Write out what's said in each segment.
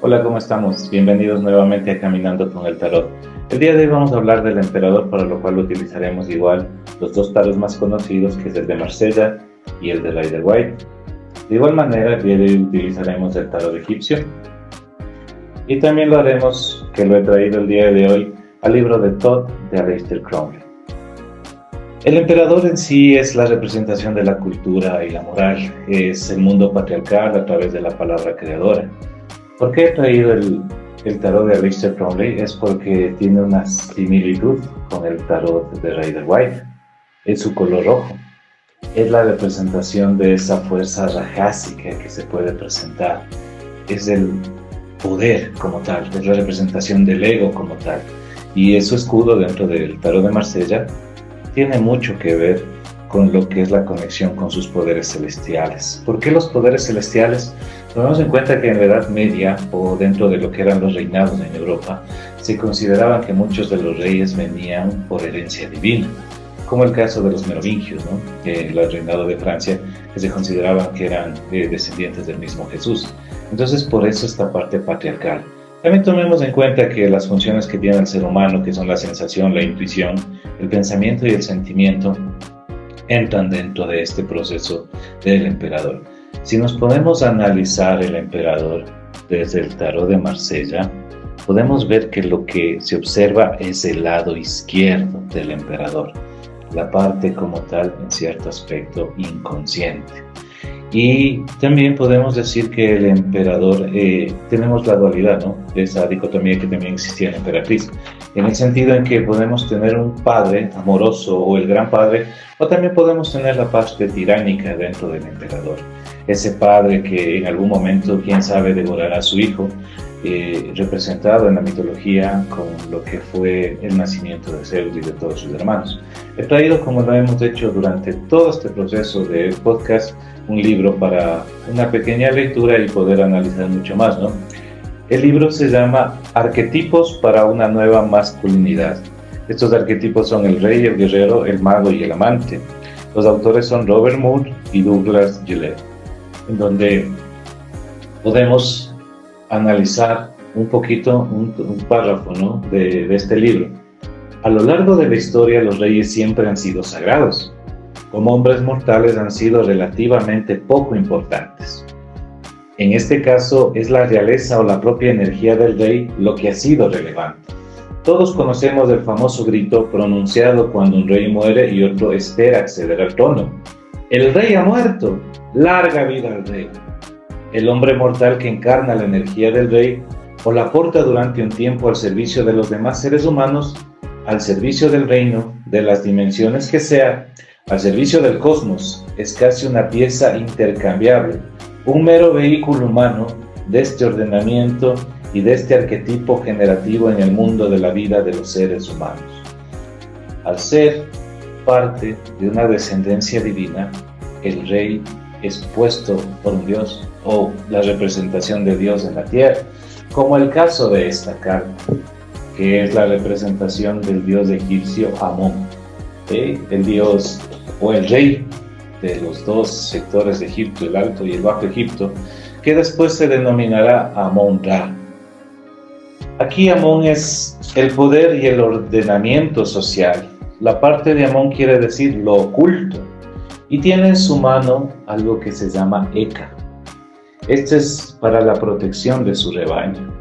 Hola, ¿cómo estamos? Bienvenidos nuevamente a Caminando con el Tarot. El día de hoy vamos a hablar del emperador, para lo cual utilizaremos igual los dos tarots más conocidos, que es el de Marsella y el de Rider-Waite. De igual manera, el día de hoy utilizaremos el tarot egipcio. Y también lo haremos, que lo he traído el día de hoy, al libro de Thoth de Aleister Crowley. El emperador en sí es la representación de la cultura y la moral, es el mundo patriarcal a través de la palabra creadora. ¿Por qué he traído el tarot de Aleister Crowley? Es porque tiene una similitud con el tarot de Rider-Waite. Es su color rojo. Es la representación de esa fuerza rajásica que se puede presentar. Es el poder como tal, es la representación del ego como tal. Y su escudo dentro del tarot de Marsella tiene mucho que ver con lo que es la conexión con sus poderes celestiales. ¿Por qué los poderes celestiales? Tomemos en cuenta que en la Edad Media, o dentro de lo que eran los reinados en Europa, se consideraban que muchos de los reyes venían por herencia divina, como el caso de los merovingios, ¿no? El reinado de Francia, que se consideraban que eran descendientes del mismo Jesús. Entonces, por eso esta parte patriarcal. También tomemos en cuenta que las funciones que tiene el ser humano, que son la sensación, la intuición, el pensamiento y el sentimiento, entran dentro de este proceso del emperador. Si nos podemos analizar el emperador desde el tarot de Marsella, podemos ver que lo que se observa es el lado izquierdo del emperador, la parte como tal, en cierto aspecto, inconsciente. Y también podemos decir que el emperador, tenemos la dualidad, ¿no? Esa dicotomía que también existía en la emperatriz, en el sentido en que podemos tener un padre amoroso o el gran padre, o también podemos tener la parte tiránica dentro del emperador. Ese padre que en algún momento, quién sabe, devorará a su hijo, representado en la mitología con lo que fue el nacimiento de Zeus y de todos sus hermanos. He traído, como lo hemos hecho durante todo este proceso del podcast, un libro para una pequeña lectura y poder analizar mucho más, ¿no? El libro se llama Arquetipos para una nueva masculinidad. Estos arquetipos son el rey, el guerrero, el mago y el amante. Los autores son Robert Moore y Douglas Gillette, en donde podemos analizar un poquito un párrafo, ¿no? de este libro. A lo largo de la historia, los reyes siempre han sido sagrados. Como hombres mortales han sido relativamente poco importantes. En este caso, es la realeza o la propia energía del rey lo que ha sido relevante. Todos conocemos el famoso grito pronunciado cuando un rey muere y otro espera acceder al trono. ¡El rey ha muerto! ¡Larga vida al rey! El hombre mortal que encarna la energía del rey o la aporta durante un tiempo al servicio de los demás seres humanos, al servicio del reino, de las dimensiones que sea, al servicio del cosmos, es casi una pieza intercambiable, un mero vehículo humano de este ordenamiento y de este arquetipo generativo en el mundo de la vida de los seres humanos. Al ser parte de una descendencia divina, el rey es puesto por un dios o la representación de Dios en la tierra, como el caso de esta carta, que es la representación del dios egipcio Amón, el dios o el rey de los dos sectores de Egipto, el Alto y el Bajo Egipto, que después se denominará Amón-Ra. Aquí Amón es el poder y el ordenamiento social. La parte de Amón quiere decir lo oculto, y tiene en su mano algo que se llama Eka. Este es para la protección de su rebaño.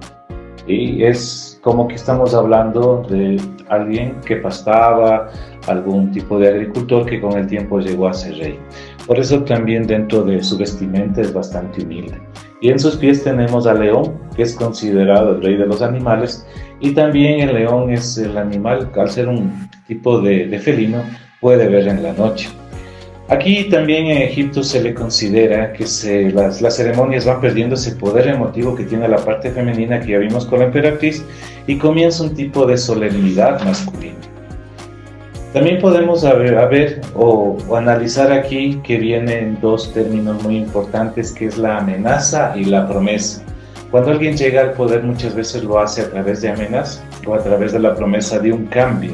Y es como que estamos hablando de alguien que pastaba, algún tipo de agricultor que con el tiempo llegó a ser rey. Por eso también dentro de su vestimenta es bastante humilde. Y en sus pies tenemos al león, que es considerado el rey de los animales, y también el león es el animal, al ser un tipo de felino, puede ver en la noche. Aquí también en Egipto se le considera que las ceremonias van perdiendo ese poder emotivo que tiene la parte femenina que ya vimos con la emperatriz y comienza un tipo de solemnidad masculina. También podemos ver o analizar aquí que vienen dos términos muy importantes, que es la amenaza y la promesa. Cuando alguien llega al poder muchas veces lo hace a través de amenaza o a través de la promesa de un cambio.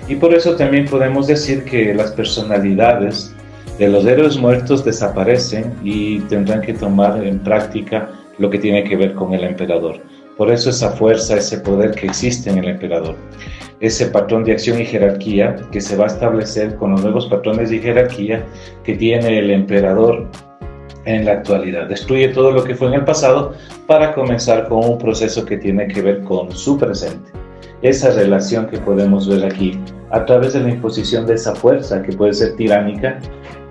Y por eso también podemos decir que las personalidades de los héroes muertos desaparecen y tendrán que tomar en práctica lo que tiene que ver con el emperador. Por eso esa fuerza, ese poder que existe en el emperador, ese patrón de acción y jerarquía que se va a establecer con los nuevos patrones de jerarquía que tiene el emperador en la actualidad. Destruye todo lo que fue en el pasado para comenzar con un proceso que tiene que ver con su presente. Esa relación que podemos ver aquí a través de la imposición de esa fuerza que puede ser tiránica,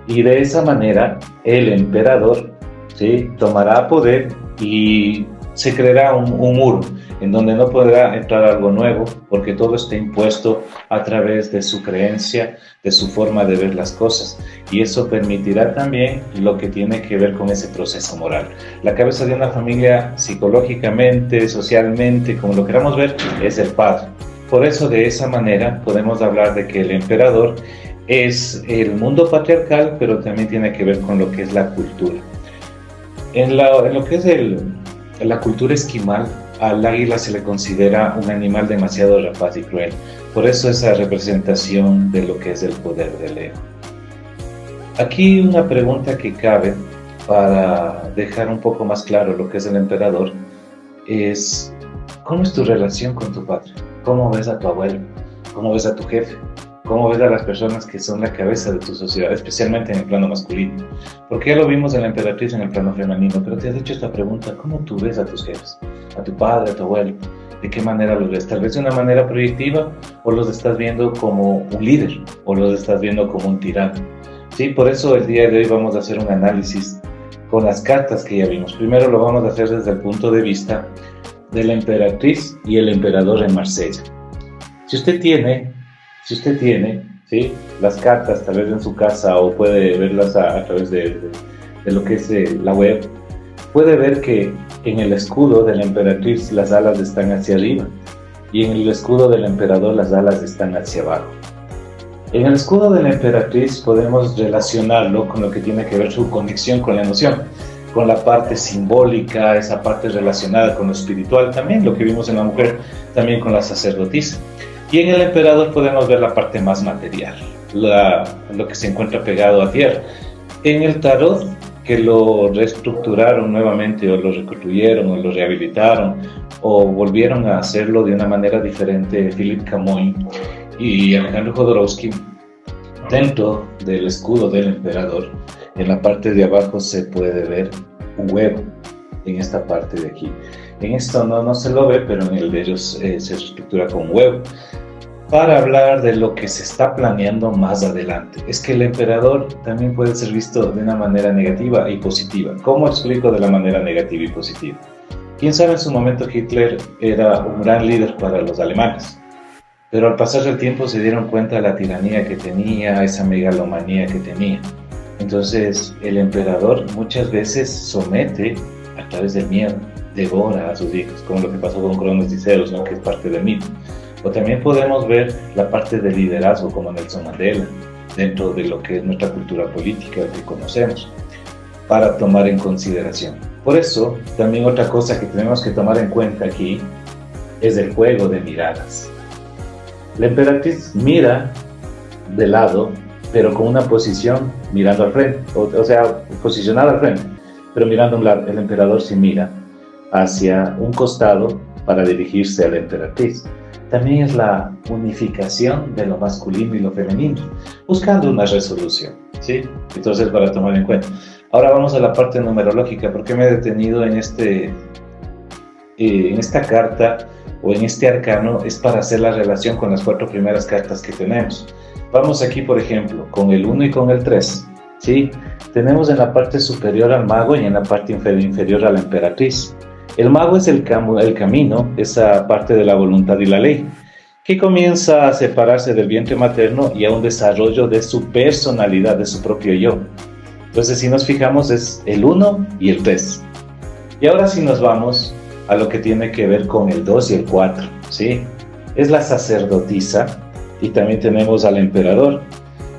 y de esa manera el emperador, ¿sí?, tomará poder y se creará un muro en donde no podrá entrar algo nuevo, porque todo está impuesto a través de su creencia, de su forma de ver las cosas, y eso permitirá también lo que tiene que ver con ese proceso moral. La cabeza de una familia, psicológicamente, socialmente, como lo queramos ver, es el padre. Por eso, de esa manera podemos hablar de que el emperador es el mundo patriarcal, pero también tiene que ver con lo que es la cultura. En lo que es la cultura esquimal, al águila se le considera un animal demasiado rapaz y cruel. Por eso esa representación de lo que es el poder del ego. Aquí una pregunta que cabe para dejar un poco más claro lo que es el emperador es: ¿cómo es tu relación con tu padre? ¿Cómo ves a tu abuelo? ¿Cómo ves a tu jefe? ¿Cómo ves a las personas que son la cabeza de tu sociedad, especialmente en el plano masculino? Porque ya lo vimos en la emperatriz en el plano femenino, pero te has hecho esta pregunta: ¿cómo tú ves a tus jefes? A tu padre, a tu abuelo. ¿De qué manera los ves? Tal vez de una manera proyectiva, o los estás viendo como un líder, o los estás viendo como un tirano. Sí, por eso el día de hoy vamos a hacer un análisis con las cartas que ya vimos. Primero lo vamos a hacer desde el punto de vista de la emperatriz y el emperador en Marsella. Si usted tiene, ¿sí?, las cartas tal vez en su casa, o puede verlas a través de lo que es la web, puede ver que en el escudo de la emperatriz las alas están hacia arriba, y en el escudo del emperador las alas están hacia abajo. En el escudo de la emperatriz podemos relacionarlo con lo que tiene que ver su conexión con la emoción, con la parte simbólica, esa parte relacionada con lo espiritual, también lo que vimos en la mujer, también con la sacerdotisa. Y en el emperador podemos ver la parte más material, lo que se encuentra pegado a tierra. En el tarot, que lo reestructuraron nuevamente, o lo reconstruyeron, o lo rehabilitaron, o volvieron a hacerlo de una manera diferente, Philip Camoin y Alejandro Jodorowsky, dentro del escudo del emperador, en la parte de abajo se puede ver un huevo, en esta parte de aquí. En esto no se lo ve, pero en el de ellos se estructura con huevo, para hablar de lo que se está planeando más adelante. Es que el emperador también puede ser visto de una manera negativa y positiva. ¿Cómo explico de la manera negativa y positiva? Quién sabe, en su momento Hitler era un gran líder para los alemanes, pero al pasar el tiempo se dieron cuenta de la tiranía que tenía, esa megalomanía que tenía. Entonces el emperador muchas veces somete a través del miedo, devora a sus hijos, como lo que pasó con Cronos y Ceros, ¿no?, que es parte del mito. O también podemos ver la parte de liderazgo, como Nelson Mandela, dentro de lo que es nuestra cultura política que conocemos, para tomar en consideración. Por eso, también otra cosa que tenemos que tomar en cuenta aquí es el juego de miradas. La emperatriz mira de lado, pero con una posición mirando al frente, o sea, posicionada al frente, pero mirando a un lado. El emperador sí mira hacia un costado para dirigirse a la emperatriz. También es la unificación de lo masculino y lo femenino, buscando una resolución, ¿sí? Entonces, para tomar en cuenta. Ahora vamos a la parte numerológica. ¿Por qué me he detenido en esta carta o en este arcano? Es para hacer la relación con las 4 primeras cartas que tenemos. Vamos aquí, por ejemplo, con el 1 y con el 3, ¿sí? Tenemos en la parte superior al mago y en la parte inferior a la emperatriz. El mago es el camino, esa parte de la voluntad y la ley, que comienza a separarse del vientre materno y a un desarrollo de su personalidad, de su propio yo. Entonces, si nos fijamos, es el 1 y el 3. Y ahora si nos vamos a lo que tiene que ver con el 2 y el 4, ¿sí? Es la sacerdotisa, y también tenemos al emperador,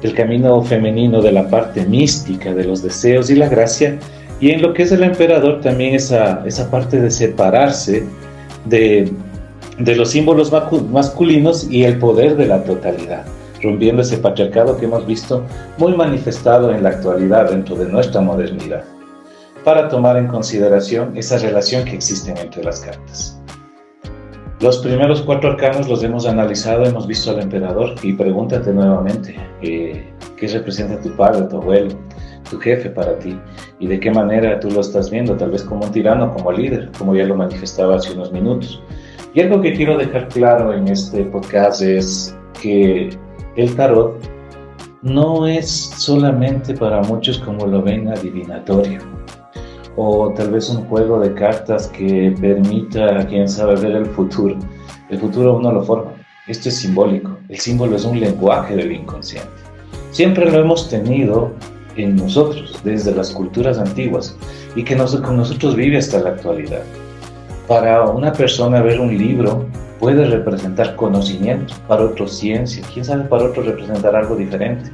el camino femenino de la parte mística, de los deseos y la gracia. Y en lo que es el emperador también esa parte de separarse de los símbolos masculinos y el poder de la totalidad, rompiendo ese patriarcado que hemos visto muy manifestado en la actualidad dentro de nuestra modernidad, para tomar en consideración esa relación que existe entre las cartas. Los primeros cuatro arcanos los hemos analizado, hemos visto al emperador y pregúntate nuevamente, ¿qué representa tu padre, tu abuelo, tu jefe para ti? ¿Y de qué manera tú lo estás viendo? Tal vez como un tirano, como líder, como ya lo manifestaba hace unos minutos. Y algo que quiero dejar claro en este podcast es que el tarot no es solamente para muchos como lo ven adivinatorio, o tal vez un juego de cartas que permita a quien sabe ver el futuro. El futuro uno lo forma. Esto es simbólico. El símbolo es un lenguaje del inconsciente. Siempre lo hemos tenido en nosotros, desde las culturas antiguas, y que con nosotros vive hasta la actualidad. Para una persona ver un libro puede representar conocimiento, para otro ciencia, quién sabe, para otro representar algo diferente.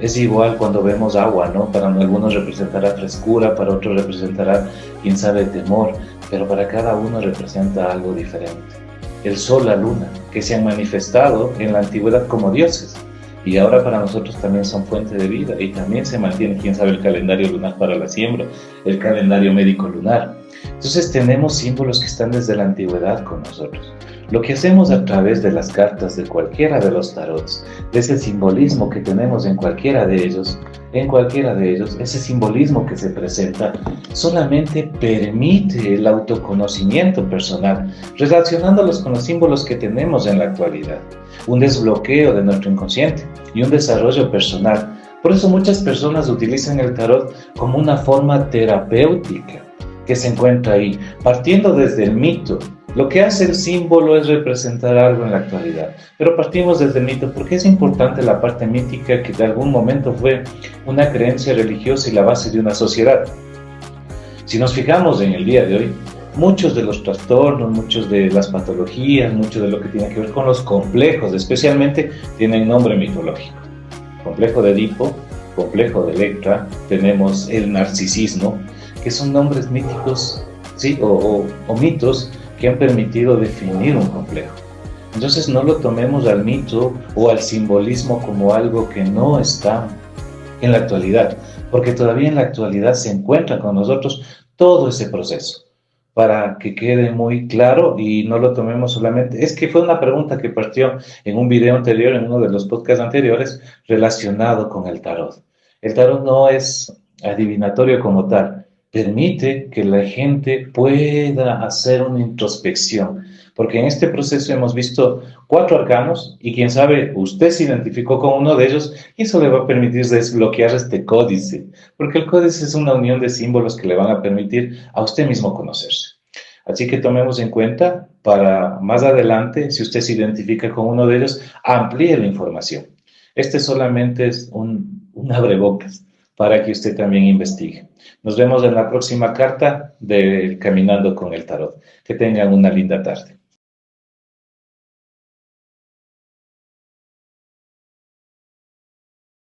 Es igual cuando vemos agua, ¿no? Para algunos representará frescura, para otros representará, quién sabe, temor, pero para cada uno representa algo diferente. El sol, la luna, que se han manifestado en la antigüedad como dioses, y ahora para nosotros también son fuente de vida, y también se mantiene, quién sabe, el calendario lunar para la siembra, el calendario médico lunar. Entonces tenemos símbolos que están desde la antigüedad con nosotros. Lo que hacemos a través de las cartas de cualquiera de los tarots, de ese simbolismo que tenemos en cualquiera de ellos, ese simbolismo que se presenta, solamente permite el autoconocimiento personal, relacionándolos con los símbolos que tenemos en la actualidad, un desbloqueo de nuestro inconsciente y un desarrollo personal. Por eso muchas personas utilizan el tarot como una forma terapéutica que se encuentra ahí, partiendo desde el mito. Lo que hace el símbolo es representar algo en la actualidad, pero partimos desde el mito porque es importante la parte mítica que de algún momento fue una creencia religiosa y la base de una sociedad. Si nos fijamos en el día de hoy, muchos de los trastornos, muchos de las patologías, mucho de lo que tiene que ver con los complejos, especialmente, tienen nombre mitológico. Complejo de Edipo, complejo de Electra, tenemos el narcisismo, que son nombres míticos, ¿sí? o mitos que han permitido definir un complejo. Entonces no lo tomemos al mito o al simbolismo como algo que no está en la actualidad, porque todavía en la actualidad se encuentra con nosotros todo ese proceso, para que quede muy claro y no lo tomemos solamente. Es que fue una pregunta que partió en un video anterior, en uno de los podcasts anteriores, relacionado con el tarot. El tarot no es adivinatorio como tal, permite que la gente pueda hacer una introspección, porque en este proceso hemos visto cuatro arcanos y quién sabe, usted se identificó con uno de ellos y eso le va a permitir desbloquear este códice, porque el códice es una unión de símbolos que le van a permitir a usted mismo conocerse. Así que tomemos en cuenta para más adelante, si usted se identifica con uno de ellos, amplíe la información. Este solamente es un abrebocas para que usted también investigue. Nos vemos en la próxima carta de Caminando con el Tarot. Que tengan una linda tarde.